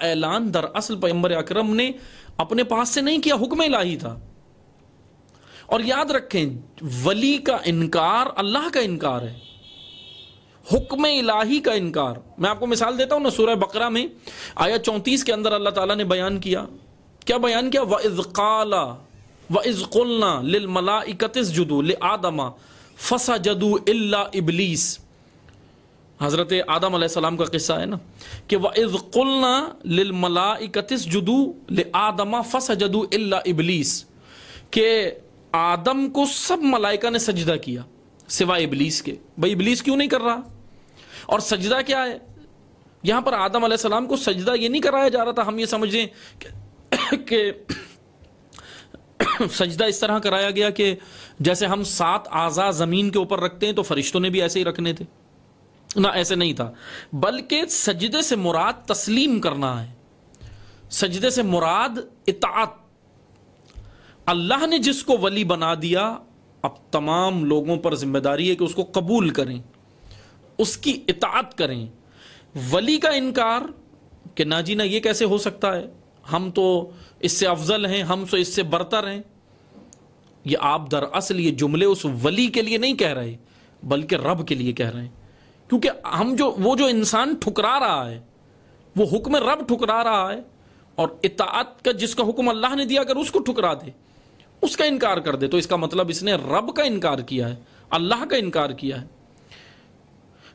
اعلان دراصل پیغمبر اکرم نے اپنے پاس سے نہیں کیا، حکم الہی تھا۔ اور یاد رکھیں ولی کا انکار اللہ کا انکار ہے، حکم الہی کا انکار۔ میں آپ کو مثال دیتا ہوں نا، سورہ بقرہ میں آیت 34 کے اندر اللہ تعالیٰ نے بیان کیا، کیا بیان کیا؟ وَإِذْ قُلْنَا لِلْمَلَائِكَةِ اسْجُدُوا لِآدَمَ فَسَجَدُوا إِلَّا إِبْلِيسَ۔ حضرت آدم علیہ السلام کا قصہ ہے نا کہ وَإِذْ قُلْنَا لِلْمَلَائِكَةِ اسْجُدُوا لِآدَمَ فَسَجَدُوا إِلَّا إِبْلِيسَ، کہ آدم کو سب ملائکہ نے سجدہ کیا سوائے ابلیس کے۔ بھئی ابلیس کیوں نہیں کر رہا؟ اور سجدہ کیا ہے؟ یہاں پر آدم علیہ السلام کو سجدہ یہ نہیں کرایا جا رہا تھا ہم یہ سمجھیں کہ سجدہ اس طرح کرایا گیا کہ جیسے ہم 7 اعضاء زمین کے اوپر رکھتے ہیں تو فرشتوں نے بھی ایسے ہی رکھنے تھے، نہ ایسے نہیں تھا، بلکہ سجدے سے مراد تسلیم کرنا ہے، سجدے سے مراد اطاعت۔ اللہ نے جس کو ولی بنا دیا، اب تمام لوگوں پر ذمہ داری ہے کہ اس کو قبول کریں، اس کی اطاعت کریں۔ ولی کا انکار کہ نہ جی نہ یہ کیسے ہو سکتا ہے، ہم تو اس سے افضل ہیں، ہم تو اس سے برتر ہیں، یہ آپ دراصل یہ جملے اس ولی کے لیے نہیں کہہ رہے بلکہ رب کے لیے کہہ رہے ہیں، کیونکہ ہم وہ جو انسان ٹھکرا رہا ہے وہ حکم رب ٹھکرا رہا ہے، اور اطاعت کا جس کا حکم اللہ نے دیا اگر اس کو ٹھکرا دے، اس کا انکار کر دے، تو اس کا مطلب اس نے رب کا انکار کیا ہے، اللہ کا انکار کیا ہے۔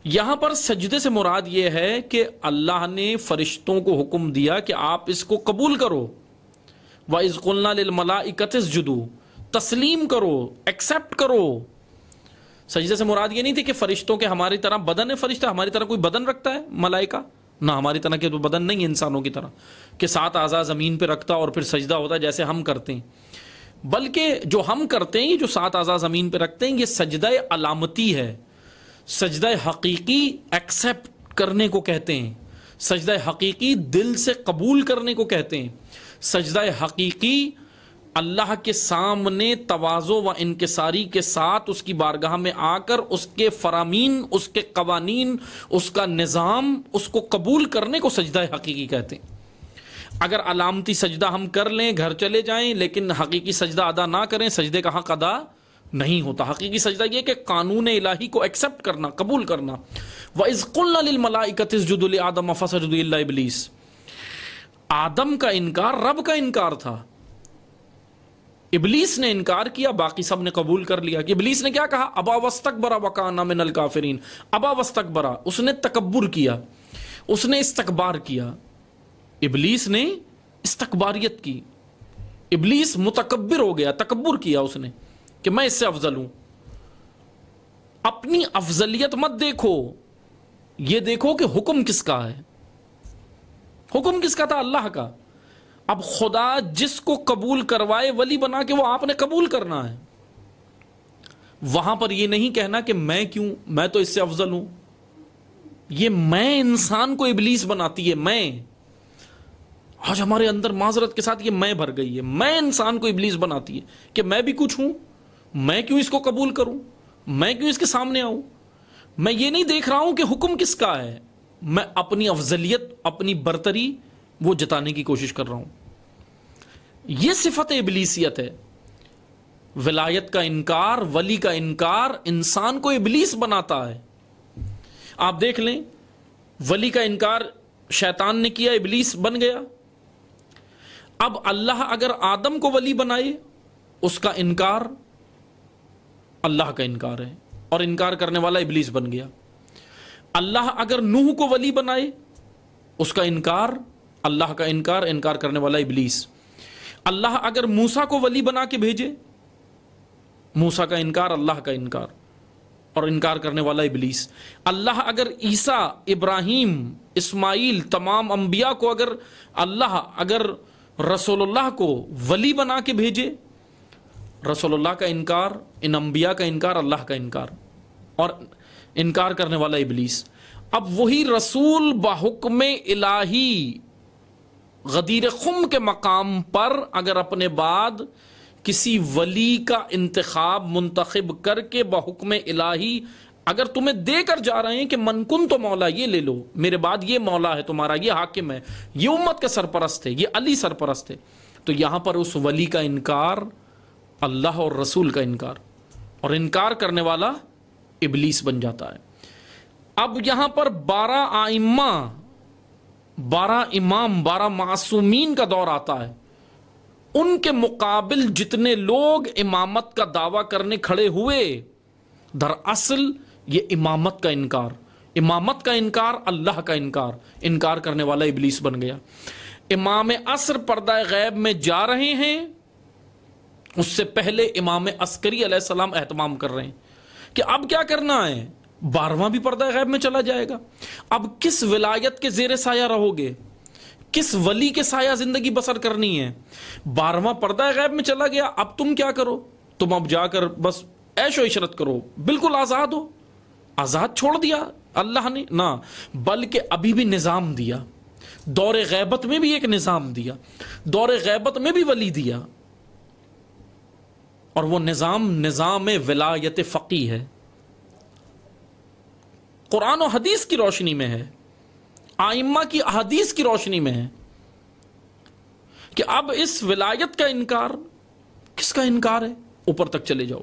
یہاں پر سجدے سے مراد یہ ہے کہ اللہ نے فرشتوں کو حکم دیا کہ آپ اس کو قبول کرو، وَإِذْ قُلْنَا لِلْمَلَائِكَةِ اسْجُدُوا، تسلیم کرو، ایکسپٹ کرو۔ سجدے سے مراد یہ نہیں تھی کہ فرشتوں کے ہماری طرح بدن ہے، فرشتہ ہماری طرح کوئی بدن رکھتا ہے ملائکہ؟ نہ، ہماری طرح کے تو بدن نہیں ہے انسانوں کی طرح کہ 7 اعضاء زمین پہ رکھتا اور پھر سجدہ ہوتا جیسے ہم کرتے ہیں، بلکہ جو ہم کرتے ہیں، یہ جو 7 اعضاء زمین پہ رکھتے ہیں، یہ سجدہ علامتی ہے، سجدہ حقیقی ایکسپٹ کرنے کو کہتے ہیں، سجدہ حقیقی دل سے قبول کرنے کو کہتے ہیں، سجدہ حقیقی اللہ کے سامنے تواضع و انکساری کے ساتھ اس کی بارگاہ میں آ کر اس کے فرامین، اس کے قوانین، اس کا نظام، اس کو قبول کرنے کو سجدہ حقیقی کہتے ہیں۔ اگر علامتی سجدہ ہم کر لیں، گھر چلے جائیں، لیکن حقیقی سجدہ ادا نہ کریں، سجدے کا حق ادا نہیں ہوتا۔ حقیقی سجدہ یہ کہ قانون الہی کو ایکسپٹ کرنا، قبول کرنا۔ وَإِذْ قُلْنَا لِلْمَلَائِكَةِ اسْجُدُوا لِآدَمَ فَسَجَدُوا إِلَّا إِبْلِيسَ۔ آدم کا انکار رب کا انکار تھا، ابلیس نے انکار کیا، باقی سب نے قبول کر لیا۔ کہ ابلیس نے کیا کہا؟ ابا واستکبر وکان من الکافرین، ابا واستکبر، اس نے تکبر کیا، اس نے استکبار کیا، ابلیس نے استکباریت کی، ابلیس متکبر ہو گیا، تکبر کیا اس نے کہ میں اس سے افضل ہوں۔ اپنی افضلیت مت دیکھو، یہ دیکھو کہ حکم کس کا ہے۔ حکم کس کا تھا؟ اللہ کا۔ اب خدا جس کو قبول کروائے ولی بنا کے، وہ آپ نے قبول کرنا ہے۔ وہاں پر یہ نہیں کہنا کہ میں کیوں، میں تو اس سے افضل ہوں۔ یہ میں انسان کو ابلیس بناتی ہے۔ میں آج ہمارے اندر معذرت کے ساتھ یہ میں بھر گئی ہے، میں انسان کو ابلیس بناتی ہے کہ میں بھی کچھ ہوں، میں کیوں اس کو قبول کروں، میں کیوں اس کے سامنے آؤں۔ میں یہ نہیں دیکھ رہا ہوں کہ حکم کس کا ہے، میں اپنی افضلیت، اپنی برتری وہ جتانے کی کوشش کر رہا ہوں۔ یہ صفت ابلیسیت ہے۔ ولایت کا انکار، ولی کا انکار انسان کو ابلیس بناتا ہے۔ آپ دیکھ لیں، ولی کا انکار شیطان نے کیا، ابلیس بن گیا۔ اب اللہ اگر آدم کو ولی بنائے، اس کا انکار اللہ کا انکار ہے، اور انکار کرنے والا ابلیس بن گیا۔ اللہ اگر نوح کو ولی بنائے، اس کا انکار اللہ کا انکار، انکار کرنے والا ابلیس۔ اللہ اگر موسیٰ کو ولی بنا کے بھیجے، موسیٰ کا انکار اللہ کا انکار، اور انکار کرنے والا ابلیس۔ اللہ اگر عیسیٰ، ابراہیم، اسماعیل، تمام انبیاء کو اگر رسول اللہ کو ولی بنا کے بھیجے، رسول اللہ کا انکار، ان انبیاء کا انکار، اللہ کا انکار، اور انکار کرنے والا ابلیس۔ اب وہی رسول بحکم الہی غدیر خم کے مقام پر اگر اپنے بعد کسی ولی کا انتخاب منتخب کر کے بحکم الہی اگر تمہیں دے کر جا رہے ہیں کہ من کن تو مولا یہ لے لو، میرے بعد یہ مولا ہے تمہارا، یہ حاکم ہے، یہ امت کے سرپرست ہے، یہ علی سرپرست ہے، تو یہاں پر اس ولی کا انکار، اللہ اور رسول کا انکار، اور انکار کرنے والا ابلیس بن جاتا ہے۔ اب یہاں پر 12 ائمہ، 12 امام، 12 معصومین کا دور آتا ہے، ان کے مقابل جتنے لوگ امامت کا دعویٰ کرنے کھڑے ہوئے، دراصل یہ امامت کا انکار، امامت کا انکار، اللہ کا انکار کرنے والا ابلیس بن گیا۔ امام عصر پردہ غیب میں جا رہے ہیں، اس سے پہلے امام عسکری علیہ السلام اہتمام کر رہے ہیں کہ اب کیا کرنا ہے، 12واں بھی پردہ غیب میں چلا جائے گا، اب کس ولایت کے زیر سایہ رہو گے، کس ولی کے سایہ زندگی بسر کرنی ہے، 12واں پردہ غیب میں چلا گیا، اب تم کیا کرو، تم اب جا کر بس عیش و عشرت کرو، بالکل آزاد ہو، آزاد چھوڑ دیا اللہ نے، نہ بلکہ ابھی بھی نظام دیا، دور غیبت میں بھی ایک نظام دیا، دور غیبت میں بھی ولی دیا، اور وہ نظام ولایت فقی ہے، قرآن و حدیث کی روشنی میں ہے، آئمہ کی احادیث کی روشنی میں ہے، کہ اب اس ولایت کا انکار، کس کا انکار ہے، اوپر تک چلے جاؤ،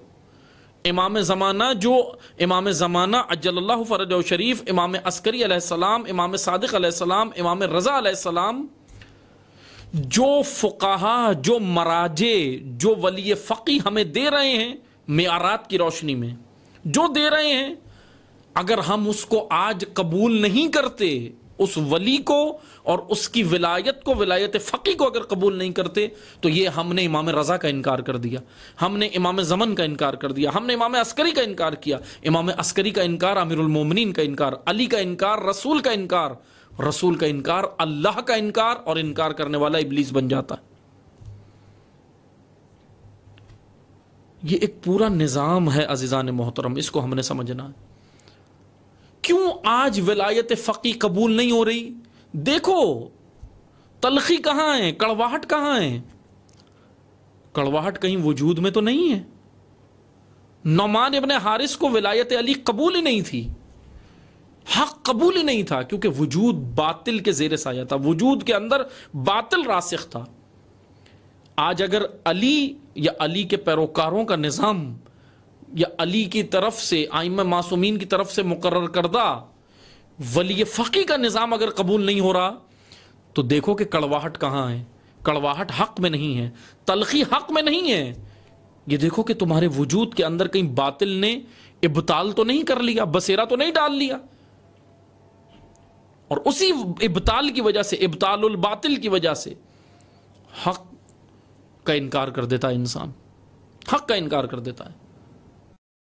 امام زمانہ عجل اللہ فرجہ شریف، امام عسکری علیہ السلام، امام صادق علیہ السلام، امام رضا علیہ السلام، جو فقہا، جو مراجع، جو ولی فقی ہمیں دے رہے ہیں معیارات کی روشنی میں، جو دے رہے ہیں، اگر ہم اس کو آج قبول نہیں کرتے، اس ولی کو اور اس کی ولایت کو، ولایت فقی کو اگر قبول نہیں کرتے، تو یہ ہم نے امام رضا کا انکار کر دیا، ہم نے امام زمن کا انکار کر دیا، ہم نے امام عسکری کا انکار کیا، امام عسکری کا انکار، امیر المومنین کا انکار، علی کا انکار، رسول کا انکار، رسول کا انکار، اللہ کا انکار، اور انکار کرنے والا ابلیس بن جاتا ہے۔ یہ ایک پورا نظام ہے عزیزان محترم، اس کو ہم نے سمجھنا ہے۔ کیوں آج ولایت فقی قبول نہیں ہو رہی؟ دیکھو تلخی کہاں ہے، کڑواہٹ کہاں ہے؟ کڑواہٹ کہیں وجود میں تو نہیں ہے۔ نعمان ابن حارث کو ولایت علی قبول ہی نہیں تھی، حق قبول ہی نہیں تھا، کیونکہ وجود باطل کے زیر سایہ تھا، وجود کے اندر باطل راسخ تھا۔ آج اگر علی یا علی کے پیروکاروں کا نظام یا علی کی طرف سے، ائمہ معصومین کی طرف سے مقرر کردہ ولی فقی کا نظام اگر قبول نہیں ہو رہا، تو دیکھو کہ کڑواہٹ کہاں ہے، کڑواہٹ حق میں نہیں ہے، تلخی حق میں نہیں ہے۔ یہ دیکھو کہ تمہارے وجود کے اندر کہیں باطل نے ابطال تو نہیں کر لیا، بسیرا تو نہیں ڈال لیا، اور اسی ابطال کی وجہ سے، ابطال الباطل کی وجہ سے حق کا انکار کر دیتا ہے انسان، حق کا انکار کر دیتا ہے۔